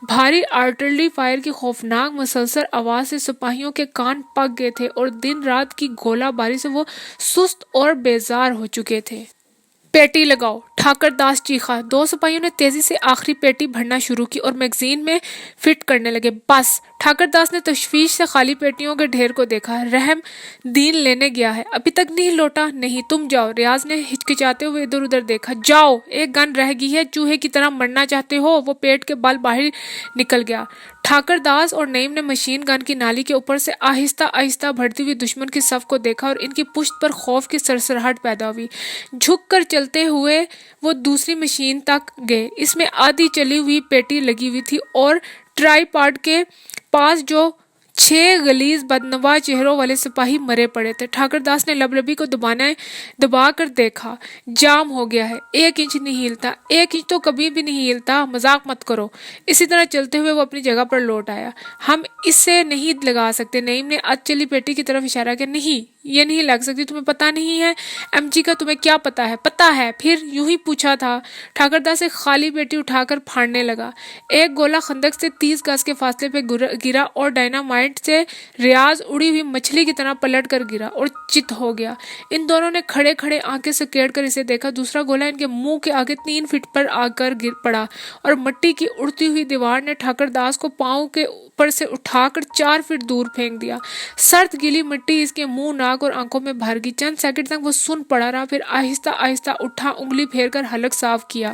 بھاری آرٹلری فائر کی خوفناک مسلسل آواز سے سپاہیوں کے کان پک گئے تھے اور دن رات کی گولہ باری سے وہ سست اور بیزار ہو چکے تھے۔ پیٹی لگاؤ، ٹھاکر داس چیخا۔ 2 سپاہیوں نے تیزی سے آخری پیٹی بھرنا شروع کی اور میگزین میں فٹ کرنے لگے۔ بس! ٹھاکر داس نے تشویش سے خالی پیٹیوں کے ڈھیر کو دیکھا۔ رحم دین لینے گیا ہے، ابھی تک نہیں لوٹا؟ نہیں، تم جاؤ۔ ریاض نے ہچکچاتے ہوئے ادھر ادھر دیکھا۔ جاؤ، 1 گن رہ گئی ہے، چوہے کی طرح مرنا چاہتے ہو؟ وہ پیٹ کے بل باہر نکل گیا۔ ٹھاکر داس اور نعیم نے مشین گن کی نالی کے اوپر سے آہستہ آہستہ بڑھتی ہوئی دشمن کی صف کو دیکھا اور ان کی پشت پر خوف کی سرسراہٹ پیدا ہوئی۔ جھک کر چلتے ہوئے وہ دوسری مشین تک گئے۔ اس میں آدھی چلی ہوئی پیٹی لگی ہوئی تھی اور ٹرائی پاڈ کے پاس جو 6 غلیظ بدنواں چہروں والے سپاہی مرے پڑے تھے۔ ٹھاکر داس نے لبلبی کو دبا کر دیکھا۔ جام ہو گیا ہے، 1 انچ نہیں ہلتا۔ 1 انچ تو کبھی بھی نہیں ہلتا، مذاق مت کرو۔ اسی طرح چلتے ہوئے وہ اپنی جگہ پر لوٹ آیا۔ ہم اسے نہیں لگا سکتے۔ نعیم نے اد چلی پیٹی کی طرف اشارہ کیا۔ نہیں، یہ نہیں لگ سکتی، تمہیں پتہ نہیں ہے؟ ایم جی کا تمہیں کیا پتہ ہے؟ پتہ ہے، پھر یوں ہی پوچھا تھا۔ ٹھاکر داس ایک خالی پیٹی اٹھا کر پھاڑنے لگا۔ ایک گولہ خندق سے 30 گز کے فاصلے پہ گرا اور ڈائنامائٹ سے ریاض اڑی ہوئی مچھلی کی طرح پلٹ کر گرا اور چت ہو گیا۔ ان دونوں نے کھڑے کھڑے آنکھیں سکیڑ کر اسے دیکھا۔ دوسرا گولہ ان کے منہ کے آگے 3 فٹ پر آ کر گر پڑا اور مٹی کی اڑتی ہوئی دیوار نے ٹھاکر داس کو پاؤں کے اوپر سے اٹھا کر 4 فٹ دور پھینک دیا۔ سرد گیلی مٹی اس کے منہ، ناک اور آنکھوں میں بھر گئی۔ چند سیکنڈ تک وہ سن پڑا رہا، پھر آہستہ آہستہ اٹھا، انگلی پھیر کر حلق صاف کیا۔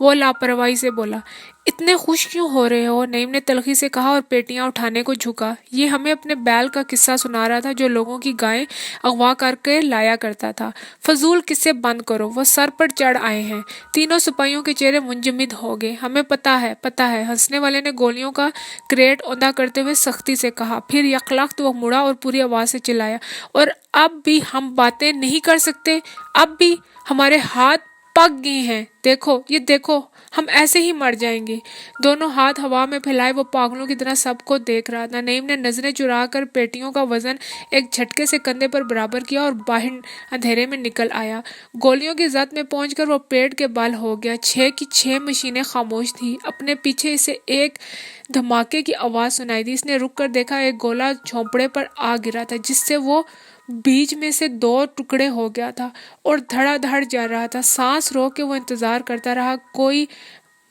وہ لاپرواہی سے بولا، اتنے خوش کیوں ہو رہے ہو؟ نعیم نے تلخی سے کہا اور پیٹیاں اٹھانے کو جھکا۔ یہ ہمیں اپنے بیل کا قصہ سنا رہا تھا جو لوگوں کی گائیں اغوا کر کے لایا کرتا تھا۔ فضول قصے بند کرو، وہ سر پر چڑھ آئے ہیں۔ تینوں سپاہیوں کے چہرے منجمد ہو گئے۔ ہمیں پتہ ہے۔ ہنسنے والے نے گولیوں کا کریٹ اوندا کرتے ہوئے سختی سے کہا۔ پھر یکلخت وہ مڑا اور پوری آواز سے چلایا، اور اب بھی ہم باتیں نہیں کر سکتے؟ اب بھی ہمارے ہاتھ پک گئے ہیں؟ دیکھو، یہ دیکھو، ہم ایسے ہی مر جائیں گے۔ دونوں ہاتھ ہوا میں پھیلائے وہ پاگلوں کی طرح سب کو دیکھ رہا تھا۔ نعیم نے نظریں چرا کر پیٹیوں کا وزن ایک جھٹکے سے کندھے پر برابر کیا اور باہر اندھیرے میں نکل آیا۔ گولیوں کی زد میں پہنچ کر وہ پیٹ کے بل ہو گیا۔ 6 کی 6 مشینیں خاموش تھیں۔ اپنے پیچھے اسے ایک دھماکے کی آواز سنائی دی۔ اس نے رک کر دیکھا، ایک گولا جھونپڑے پر آ گرا تھا جس سے وہ بیچ میں سے 2 ٹکڑے ہو گیا تھا اور دھڑا دھڑ جا رہا تھا۔ سانس روک کے وہ انتظار کرتا رہا، کوئی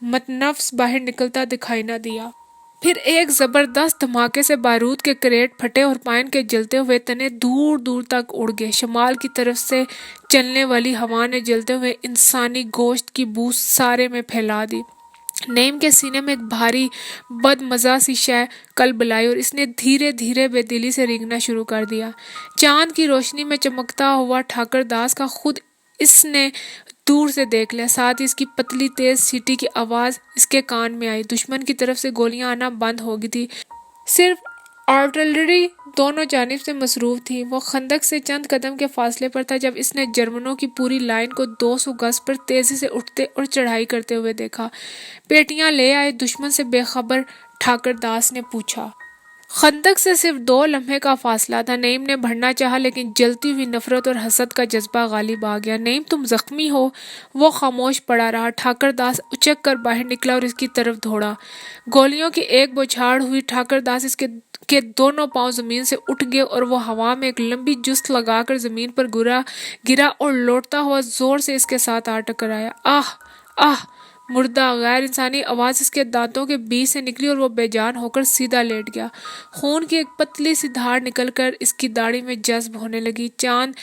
متنفس باہر نکلتا دکھائی نہ دیا۔ پھر ایک زبردست دھماکے سے بارود کے کریٹ پھٹے اور پائن کے جلتے ہوئے تنے دور دور تک اڑ گئے۔ شمال کی طرف سے چلنے والی ہوا نے جلتے ہوئے انسانی گوشت کی بو سارے میں پھیلا دی۔ نعیم کے سینے میں ایک بھاری بد مزہ سی شے قلب لائی اور اس نے دھیرے دھیرے بے دلی سے رینگنا شروع کر دیا۔ چاند کی روشنی میں چمکتا ہوا ٹھاکر داس کا خود اس نے دور سے دیکھ لیا، ساتھ ہی اس کی پتلی تیز سیٹی کی آواز اس کے کان میں آئی۔ دشمن کی طرف سے گولیاں آنا بند ہو گئی تھی، صرف آرٹلری دونوں جانب سے مصروف تھی۔ وہ خندق سے چند قدم کے فاصلے پر تھا جب اس نے جرمنوں کی پوری لائن کو 200 گز پر تیزی سے اٹھتے اور چڑھائی کرتے ہوئے دیکھا۔ پیٹیاں لے آئے دشمن سے بے خبر ٹھاکر داس نے پوچھا۔ خندق سے صرف 2 لمحے کا فاصلہ تھا۔ نعیم نے بڑھنا چاہا لیکن جلتی ہوئی نفرت اور حسد کا جذبہ غالب آ گیا۔ نعیم، تم زخمی ہو؟ وہ خاموش پڑا رہا۔ ٹھاکر داس اچک کر باہر نکلا اور اس کی طرف دوڑا۔ گولیوں کی ایک بوچھاڑ ہوئی۔ ٹھاکر داس اس کے دونوں پاؤں زمین سے اٹھ گئے اور وہ ہوا میں ایک لمبی جست لگا کر زمین پر گرا اور لوٹتا ہوا زور سے اس کے ساتھ آ ٹکرایا۔ آہ آہ! مردہ غیر انسانی آواز اس کے دانتوں کے بیچ سے نکلی اور وہ بے جان ہو کر سیدھا لیٹ گیا۔ خون کی ایک پتلی سی دھار نکل کر اس کی داڑھی میں جذب ہونے لگی۔ چاند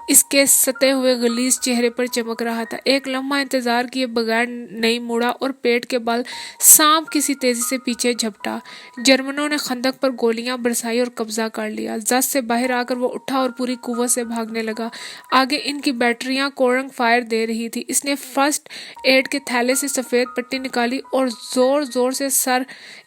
اس کے ستے ہوئے غلیظ چہرے پر چمک رہا تھا۔ ایک لمحہ انتظار کیے بغیر نعیم مڑا اور پیٹ کے بل سانپ کسی تیزی سے پیچھے جھپٹا۔ جرمنوں نے خندق پر گولیاں برسائی اور قبضہ کر لیا۔ زد سے باہر آ کر وہ اٹھا اور پوری قوت سے بھاگنے لگا۔ آگے ان کی بیٹریاں کورنگ فائر دے رہی تھی۔ اس نے فرسٹ ایڈ کے تھیلے سے سفید پٹی نکالی اور زور زور سے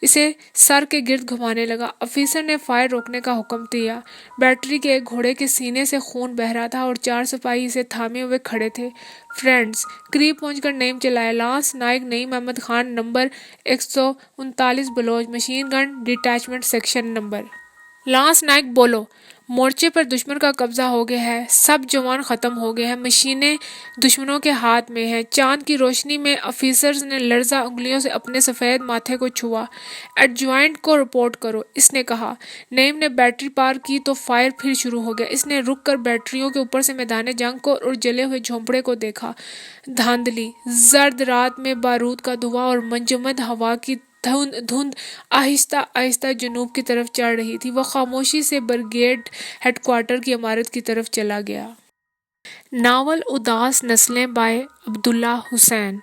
اسے سر کے گرد گھمانے لگا۔ افسر نے فائر روکنے کا حکم دیا۔ بیٹری کے ایک گھوڑے کے سینے سے خون بہہ رہا تھا اور 4 سپاہی اسے تھامے ہوئے کھڑے تھے۔ فرینڈز! قریب پہنچ کر نعیم چلایا، lance Naik Naeem Ahmed Khan, number 139 Baloch, machine gun detachment, section number. Lance Naik بولو۔ مورچے پر دشمن کا قبضہ ہو گیا ہے، سب جوان ختم ہو گئے ہیں، مشینیں دشمنوں کے ہاتھ میں ہیں۔ چاند کی روشنی میں افسر نے لرزاں انگلیوں سے اپنے سفید ماتھے کو چھوا۔ ایڈجوائنٹ کو رپورٹ کرو، اس نے کہا۔ نعیم نے بیٹری پار کی تو فائر پھر شروع ہو گیا۔ اس نے رک کر بیٹریوں کے اوپر سے میدان جنگ کو اور جلے ہوئے جھونپڑے کو دیکھا۔ دھاندلی زرد رات میں بارود کا دھواں اور منجمد ہوا کی دھند آہستہ آہستہ جنوب کی طرف چڑھ رہی تھی۔ وہ خاموشی سے بریگیڈ ہیڈ کوارٹر کی عمارت کی طرف چلا گیا۔ ناول اداس نسلیں بائے عبداللہ حسین،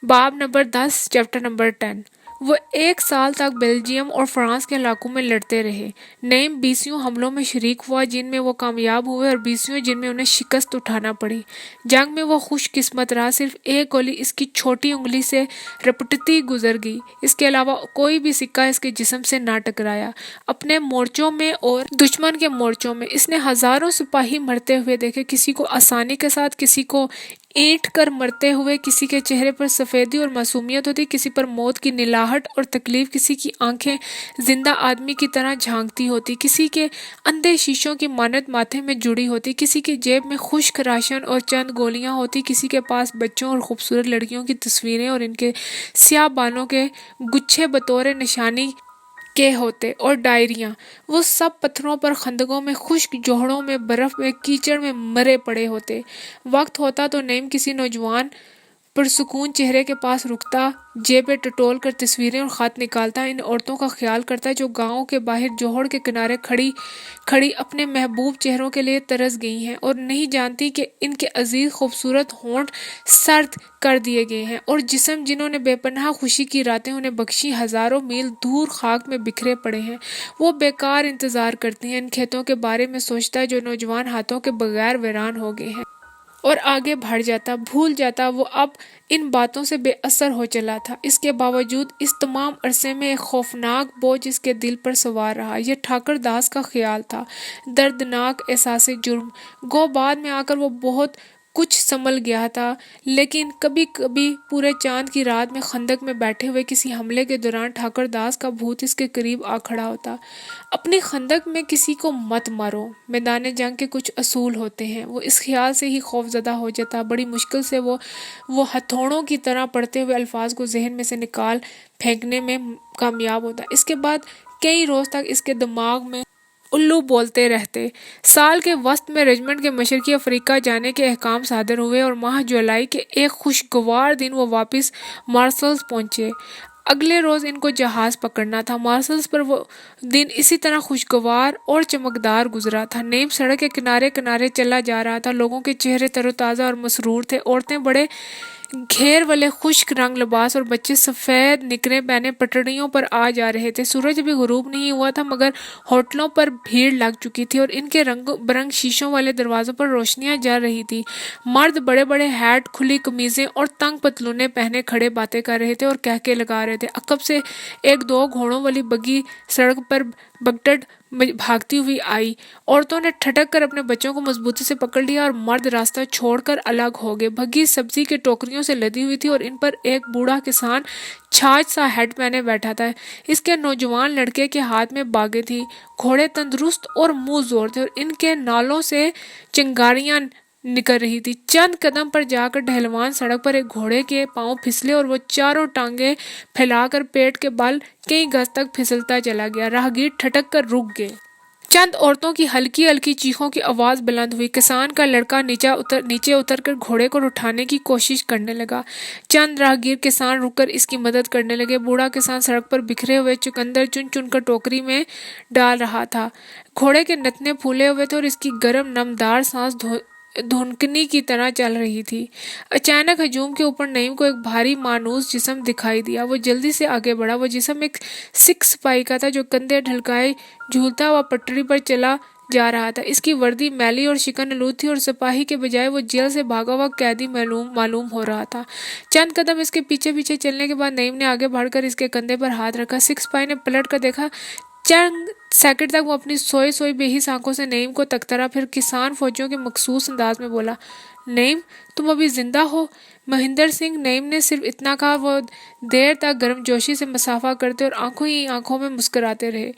باب نمبر 10، چیپٹر نمبر 10۔ وہ 1 سال تک بیلجیم اور فرانس کے علاقوں میں لڑتے رہے۔ نعیم 20 حملوں میں شریک ہوا جن میں وہ کامیاب ہوئے اور 20 جن میں انہیں شکست اٹھانا پڑی۔ جنگ میں وہ خوش قسمت رہا، صرف ایک گولی اس کی چھوٹی انگلی سے رپٹتی گزر گئی، اس کے علاوہ کوئی بھی سکہ اس کے جسم سے نہ ٹکرایا۔ اپنے مورچوں میں اور دشمن کے مورچوں میں اس نے ہزاروں سپاہی مرتے ہوئے دیکھے، کسی کو آسانی کے ساتھ، کسی کو اینٹ کر مرتے ہوئے، کسی کے چہرے پر سفیدی اور معصومیت ہوتی، کسی پر موت کی نلاہٹ اور تکلیف، کسی کی آنکھیں زندہ آدمی کی طرح جھانکتی ہوتی، کسی کے اندھے شیشوں کی مانند ماتھے میں جڑی ہوتی، کسی کی جیب میں خشک راشن اور چند گولیاں ہوتی، کسی کے پاس بچوں اور خوبصورت لڑکیوں کی تصویریں اور ان کے سیاہ بالوں کے گچھے بطور نشانی کے ہوتے، اور ڈائریاں۔ وہ سب پتھروں پر، خندقوں میں، خشک جوہڑوں میں، برف میں، کیچڑ میں مرے پڑے ہوتے۔ وقت ہوتا تو نعیم کسی نوجوان پرسکون چہرے کے پاس رکتا، جیب پہ ٹٹول کر تصویریں اور خط نکالتا، ان عورتوں کا خیال کرتا جو گاؤں کے باہر جوہڑ کے کنارے کھڑی اپنے محبوب چہروں کے لیے ترس گئی ہیں اور نہیں جانتی کہ ان کے عزیز خوبصورت ہونٹ سرد کر دیے گئے ہیں، اور جسم جنہوں نے بے پناہ خوشی کی راتیں انہیں بخشی ہزاروں میل دور خاک میں بکھرے پڑے ہیں۔ وہ بیکار انتظار کرتی ہیں، ان کھیتوں کے بارے میں سوچتا جو نوجوان ہاتھوں کے بغیر ویران ہو گئے ہیں، اور آگے بڑھ جاتا، بھول جاتا وہ اب ان باتوں سے بے اثر ہو چلا تھا۔ اس کے باوجود اس تمام عرصے میں ایک خوفناک بوجھ اس کے دل پر سوار رہا۔ یہ ٹھاکر داس کا خیال تھا، دردناک احساس جرم۔ گو بعد میں آ کر وہ بہت کچھ سنبھل گیا تھا، لیکن کبھی کبھی پورے چاند کی رات میں خندق میں بیٹھے ہوئے کسی حملے کے دوران ٹھاکر داس کا بھوت اس کے قریب آ کھڑا ہوتا۔ اپنی خندق میں کسی کو مت مارو، میدان جنگ کے کچھ اصول ہوتے ہیں۔ وہ اس خیال سے ہی خوف زدہ ہو جاتا۔ بڑی مشکل سے وہ ہتھوڑوں کی طرح پڑتے ہوئے الفاظ کو ذہن میں سے نکال پھینکنے میں کامیاب ہوتا۔ اس کے بعد کئی روز تک اس کے دماغ میں الو بولتے رہتے۔ سال کے وسط میں رجمنٹ کے مشرقی افریقہ جانے کے احکام صادر ہوئے اور ماہ جولائی کے ایک خوشگوار دن وہ واپس مارسلز پہنچے۔ اگلے روز ان کو جہاز پکڑنا تھا۔ مارسلز پر وہ دن اسی طرح خوشگوار اور چمکدار گزرا تھا۔ نیم سڑک کے کنارے چلا جا رہا تھا۔ لوگوں کے چہرے تر و تازہ اور مسرور تھے۔ عورتیں بڑے گھیر والے خشک رنگ لباس اور بچے سفید نکریں پہنے پٹڑیوں پر آ جا رہے تھے۔ سورج ابھی غروب نہیں ہوا تھا مگر ہوٹلوں پر بھیڑ لگ چکی تھی اور ان کے رنگ برنگ شیشوں والے دروازوں پر روشنیاں جل رہی تھی۔ مرد بڑے بڑے ہیٹ، کھلی قمیضیں اور تنگ پتلونیں پہنے کھڑے باتیں کر رہے تھے اور کہکے لگا رہے تھے۔ عقب سے ایک دو گھوڑوں والی بگی سڑک پر بگٹڈ بھاگتی ہوئی آئی۔ عورتوں نے ٹھٹک کر اپنے بچوں کو مضبوطی سے پکڑ لیا اور مرد راستہ چھوڑ کر الگ ہو گئے۔ بگی سبزی کے ٹوکریوں سے لدی ہوئی تھی اور ان پر ایک بوڑھا کسان چھاچھ سا ہیٹ پہنے بیٹھا تھا۔ اس کے نوجوان لڑکے کے ہاتھ میں باگیں تھی۔ گھوڑے تندرست اور منہ زور تھے اور ان کے نالوں سے چنگاریاں نکل رہی تھی۔ چند قدم پر جا کر ڈھلوان سڑک پر ایک گھوڑے کے پاؤں پھسلے اور وہ چاروں ٹانگیں پھیلا کر پیٹ کے بل کئی گز تک پھسلتا چلا گیا۔ راہگیر ٹھٹک کر رک گئے۔ چند عورتوں کی ہلکی ہلکی چیخوں کی آواز بلند ہوئی۔ کسان کا لڑکا نیچے اتر کر گھوڑے کو اٹھانے کی کوشش کرنے لگا۔ چند راہگیر کسان رک کر اس کی مدد کرنے لگے۔ بوڑھا کسان سڑک پر بکھرے ہوئے چقندر چن چن کر ٹوکری میں ڈال رہا تھا۔ گھوڑے کے نتنے پھولے ہوئے تھے اور اس کی گرم نمدار سانس دھنکنی کی طرح چل رہی تھی۔ اچانک ہجوم کے اوپر نعیم کو ایک بھاری مانوس جسم دکھائی دیا۔ وہ جلدی سے آگے بڑھا۔ وہ جسم ایک سکھ سپاہی کا تھا جو کندھے ڈھلکائے جھولتا ہوا پٹری پر چلا جا رہا تھا۔ اس کی وردی میلی اور شکن آلود تھی اور سپاہی کے بجائے وہ جیل سے بھاگا ہوا قیدی معلوم ہو رہا تھا۔ چند قدم اس کے پیچھے پیچھے چلنے کے بعد نعیم نے آگے بڑھ کر اس کے کندھے پر ہاتھ رکھا۔ سکھ سپاہی نے پلٹ کر دیکھا۔ چند سیکنڈ تک وہ اپنی سوئی بے حس آنکھوں سے نعیم کو تکتا رہا، پھر کسان فوجیوں کے مخصوص انداز میں بولا، نعیم تم ابھی زندہ ہو؟ مہندر سنگھ۔ نعیم نے صرف اتنا کہا۔ وہ دیر تک گرم جوشی سے مصافحہ کرتے اور آنکھوں ہی آنکھوں میں مسکراتے رہے۔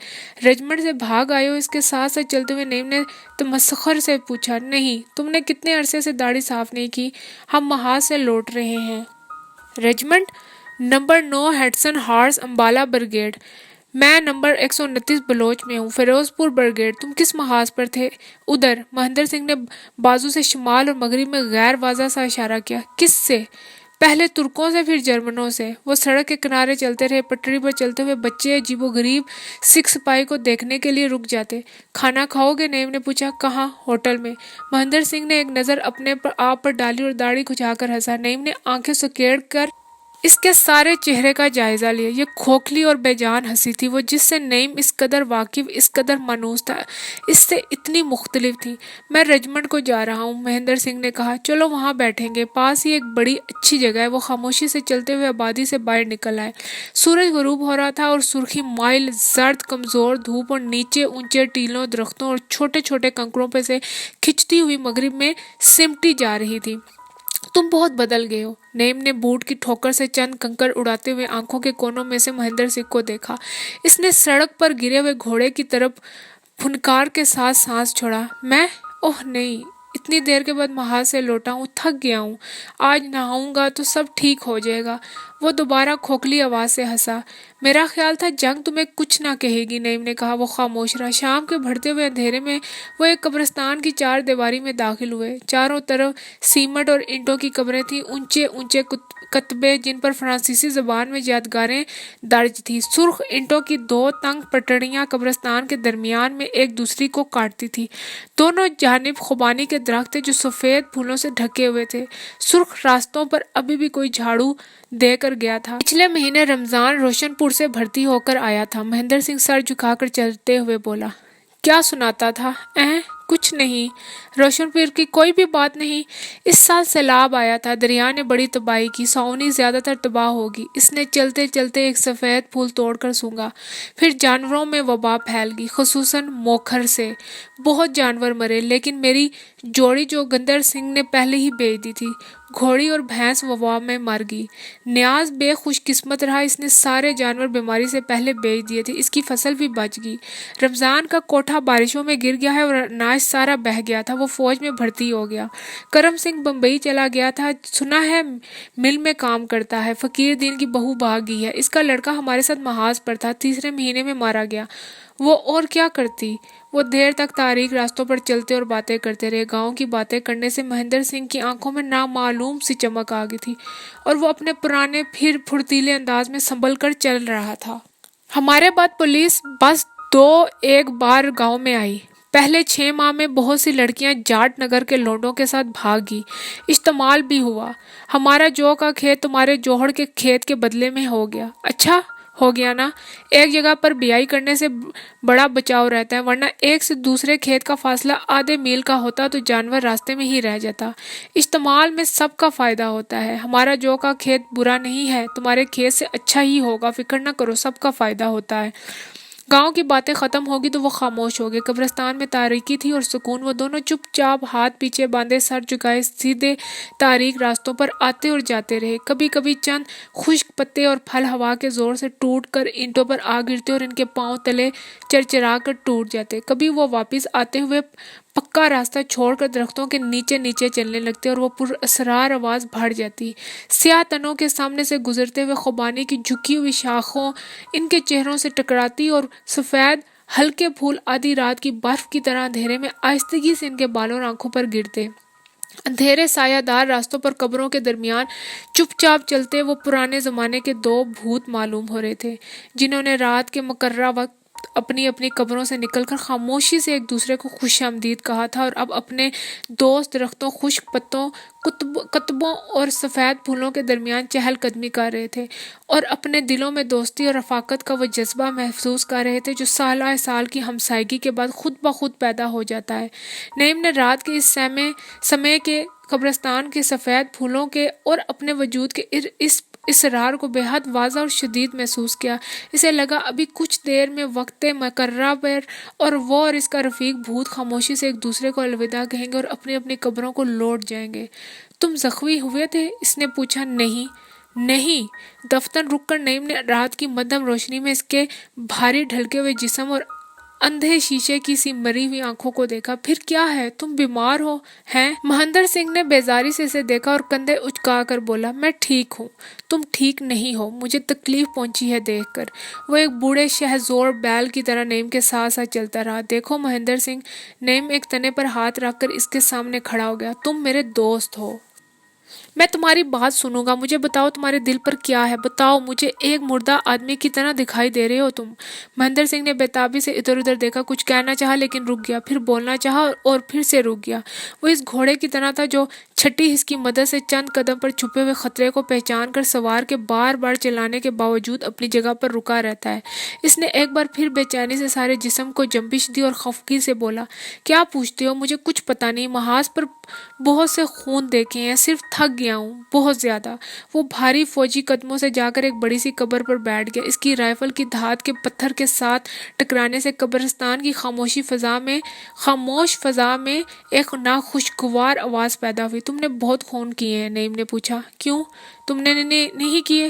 رجمنٹ سے بھاگ آئے ہو؟ اس کے ساتھ ساتھ چلتے ہوئے نعیم نے تمسخر سے پوچھا۔ نہیں۔ تم نے کتنے عرصے سے داڑھی صاف نہیں کی؟ ہم محاذ سے لوٹ رہے ہیں۔ Regiment number 9 Hodson Horse Ambala brigade. میں نمبر 129 بلوچ میں ہوں۔ فیروز پور بریگیڈ۔ تم کس محاذ پر تھے؟ ادھر۔ مہندر سنگھ نے بازو سے شمال اور مغرب میں غیر واضح سا اشارہ کیا۔ کس سے؟ پہلے ترکوں سے پھر جرمنوں سے۔ وہ سڑک کے کنارے چلتے رہے۔ پٹری پر چلتے ہوئے بچے عجیب و غریب سکھ سپاہی کو دیکھنے کے لیے رک جاتے۔ کھانا کھاؤ گے؟ نعیم نے پوچھا۔ کہاں؟ ہوٹل میں۔ مہندر سنگھ نے ایک نظر اپنے آپ پر ڈالی اور داڑھی کھجا کر ہنسا۔ نعیم نے آنکھیں سکیڑ کر اس کے سارے چہرے کا جائزہ لیا۔ یہ کھوکھلی اور بے جان ہنسی تھی، وہ جس سے نعیم اس قدر واقف، اس قدر مانوس تھا، اس سے اتنی مختلف تھی۔ میں رجمنٹ کو جا رہا ہوں، مہندر سنگھ نے کہا۔ چلو وہاں بیٹھیں گے، پاس ہی ایک بڑی اچھی جگہ ہے۔ وہ خاموشی سے چلتے ہوئے آبادی سے باہر نکل آئے۔ سورج غروب ہو رہا تھا اور سرخی مائل زرد کمزور دھوپ اور نیچے اونچے ٹیلوں، درختوں اور چھوٹے چھوٹے کنکروں پہ سے کھنچتی ہوئی مغرب میں سمٹی جا رہی تھی۔ تم بہت بدل گئے ہو۔ نعیم نے بوٹ کی ٹھوکر سے چند کنکر اڑاتے ہوئے آنکھوں کے کونوں میں سے مہندر سنگھ کو دیکھا۔ اس نے سڑک پر گرے ہوئے گھوڑے کی طرف پھنکار کے ساتھ سانس چھوڑا۔ میں؟ اوہ نہیں، اتنی دیر کے بعد محاذ سے لوٹا ہوں، تھک گیا ہوں، آج نہاؤں گا تو سب ٹھیک ہو جائے گا۔ وہ دوبارہ کھوکھلی آواز سے ہنسا۔ میرا خیال تھا جنگ تمہیں کچھ نہ کہے گی، نعیم نے کہا۔ وہ خاموش رہا۔ شام کے بڑھتے ہوئے اندھیرے میں وہ ایک قبرستان کی چار دیواری میں داخل ہوئے۔ چاروں طرف سیمنٹ اور اینٹوں کی قبریں تھیں، اونچے اونچے کتبے جن پر فرانسیسی زبان میں یادگاریں درج تھیں۔ سرخ اینٹوں کی دو تنگ پٹڑیاں قبرستان کے درمیان میں ایک دوسری کو کاٹتی تھیں۔ دونوں جانب خوبانی کے درخت تھے جو سفید پھولوں سے ڈھکے ہوئے تھے۔ سرخ راستوں پر ابھی بھی کوئی جھاڑو دے کر گیا تھا۔ پچھلے مہینے رمضان روشن پور سے بھرتی ہو کر آیا تھا۔ مہندر سنگھ سر جھکا کر چلتے ہوئے بولا۔ کیا سناتا تھا؟ کچھ نہیں۔ روشن پور کی کوئی بھی بات نہیں؟ اس سال سیلاب آیا تھا، دریا نے بڑی تباہی کی، ساؤنی زیادہ تر تباہ ہوگی۔ اس نے چلتے چلتے ایک سفید پھول توڑ کر سونگھا۔ پھر جانوروں میں وبا پھیل گئی، خصوصاً موکھر سے۔ بہت جانور مرے، لیکن میری جوڑی جو گندر سنگھ نے پہلے ہی بیچ دی تھی، گھوڑی اور بھینس وبا میں مر گئی۔ نیاز بے خوش قسمت رہا، اس نے سارے جانور بیماری سے پہلے بیچ دیے تھے، اس کی فصل بھی بچ گئی۔ رمضان کا کوٹھا بارشوں میں گر گیا ہے اور اناج سارا بہہ گیا تھا۔ وہ فوج میں بھرتی ہو گیا۔ کرم سنگھ بمبئی چلا گیا تھا، سنا ہے مل میں کام کرتا ہے۔ فقیر دین کی بہو بھاگ گئی ہے۔ اس کا لڑکا ہمارے ساتھ محاذ پر تھا، تیسرے مہینے میں مارا گیا۔ وہ اور کیا کرتی؟ وہ دیر تک تاریک راستوں پر چلتے اور باتیں کرتے رہے۔ گاؤں کی باتیں کرنے سے مہندر سنگھ کی آنکھوں میں نامعلوم سی چمک آ گئی تھی اور وہ اپنے پرانے پھر پھرتیلے انداز میں سنبھل کر چل رہا تھا۔ ہمارے بعد پولیس بس ایک بار گاؤں میں آئی۔ پہلے 6 ماہ میں بہت سی لڑکیاں جاٹ نگر کے لونڈوں کے ساتھ بھاگی۔ اشتعال بھی ہوا۔ ہمارا جو کا کھیت تمہارے جوہر کے کھیت کے بدلے میں ہو گیا۔ اچھا ہو گیا نا؟ ایک جگہ پر بیائی کرنے سے بڑا بچاؤ رہتا ہے، ورنہ ایک سے دوسرے کھیت کا فاصلہ آدھے میل کا ہوتا تو جانور راستے میں ہی رہ جاتا۔ اشتعال میں سب کا فائدہ ہوتا ہے۔ ہمارا جو کا کھیت برا نہیں ہے، تمہارے کھیت سے اچھا ہی ہوگا، فکر نہ کرو، سب کا فائدہ ہوتا ہے۔ گاؤں کی باتیں ختم ہوگی تو وہ خاموش ہو گئے۔ قبرستان میں تاریکی تھی اور سکون۔ وہ دونوں چپ چاپ ہاتھ پیچھے باندھے، سر جھکائے، سیدھے تاریک راستوں پر آتے اور جاتے رہے۔ کبھی کبھی چند خشک پتے اور پھل ہوا کے زور سے ٹوٹ کر اینٹوں پر آ گرتے اور ان کے پاؤں تلے چرچرا کر ٹوٹ جاتے۔ کبھی وہ واپس آتے ہوئے پکا راستہ چھوڑ کر درختوں کے نیچے نیچے چلنے لگتے اور وہ پر اسرار آواز بڑھ جاتی۔ سیاہ تنوں کے سامنے سے گزرتے ہوئے خوبانی کی جھکی ہوئی شاخوں ان کے چہروں سے ٹکراتی اور سفید ہلکے پھول آدھی رات کی برف کی طرح اندھیرے میں آہستگی سے ان کے بالوں اور آنکھوں پر گرتے۔ اندھیرے سایہ دار راستوں پر قبروں کے درمیان چپ چاپ چلتے وہ پرانے زمانے کے 2 بھوت معلوم ہو رہے تھے، جنہوں نے رات کے مقررہ وقت اپنی اپنی قبروں سے نکل کر خاموشی سے ایک دوسرے کو خوش آمدید کہا تھا اور اب اپنے دوست درختوں، خشک پتوں، کتبوں اور سفید پھولوں کے درمیان چہل قدمی کر رہے تھے اور اپنے دلوں میں دوستی اور رفاقت کا وہ جذبہ محسوس کر رہے تھے جو سالہ سال کی ہمسائیگی کے بعد خود بخود پیدا ہو جاتا ہے۔ نعیم نے رات کے اس سمے کے قبرستان کے سفید پھولوں کے اور اپنے وجود کے اس اسرار کو بے حد واضح اور شدید محسوس کیا۔ اسے لگا ابھی کچھ دیر میں وقت مقررہ پر اور وہ اور اس کا رفیق بھوت خاموشی سے ایک دوسرے کو الوداع کہیں گے اور اپنی اپنی قبروں کو لوٹ جائیں گے۔ تم زخمی ہوئے تھے؟ اس نے پوچھا۔ نہیں۔ دفتر رک کر نعیم نے رات کی مدھم روشنی میں اس کے بھاری ڈھلکے ہوئے جسم اور اندھے شیشے کی سی مری ہوئی آنکھوں کو دیکھا۔ پھر کیا ہے؟ تم بیمار ہو ہیں؟ مہندر سنگھ نے بیزاری سے اسے دیکھا اور کندھے اچکا کر بولا، میں ٹھیک ہوں، تم ٹھیک نہیں ہو، مجھے تکلیف پہنچی ہے دیکھ کر۔ وہ ایک بوڑھے شہزور بیل کی طرح نعیم کے ساتھ ساتھ چلتا رہا۔ دیکھو مہندر سنگھ، نعیم ایک تنے پر ہاتھ رکھ کر اس کے سامنے کھڑا ہو گیا، تم میرے دوست ہو۔ میں تمہاری بات سنوں گا، مجھے بتاؤ تمہارے دل پر کیا ہے، بتاؤ مجھے، ایک مردہ آدمی کی طرح دکھائی دے رہے ہو تم۔ مہندر سنگھ نے بے تابی سے ادھر ادھر دیکھا، کچھ کہنا چاہا لیکن رک گیا، پھر بولنا چاہا اور پھر سے رک گیا۔ وہ اس گھوڑے کی طرح تھا جو چھٹی حس کی مدد سے چند قدم پر چھپے ہوئے خطرے کو پہچان کر سوار کے بار بار چلانے کے باوجود اپنی جگہ پر رکا رہتا ہے۔ اس نے ایک بار پھر بے چینی سے سارے جسم کو جنبش دی اور خفگی سے بولا، کیا پوچھتے ہو؟ مجھے کچھ پتہ نہیں، محاذ پر بہت سے خون دیکھے ہیں، صرف تھک گیا ہوں بہت زیادہ۔ وہ بھاری فوجی قدموں سے جا کر ایک بڑی سی قبر پر بیٹھ گیا۔ اس کی رائفل کی دھات کے پتھر کے ساتھ ٹکرانے سے قبرستان کی خاموش فضا میں ایک ناخوشگوار آواز پیدا ہوئی۔ تم نے بہت خون کیے ہیں؟ نعیم نے پوچھا۔ کیوں؟ تم نے نہیں کیے؟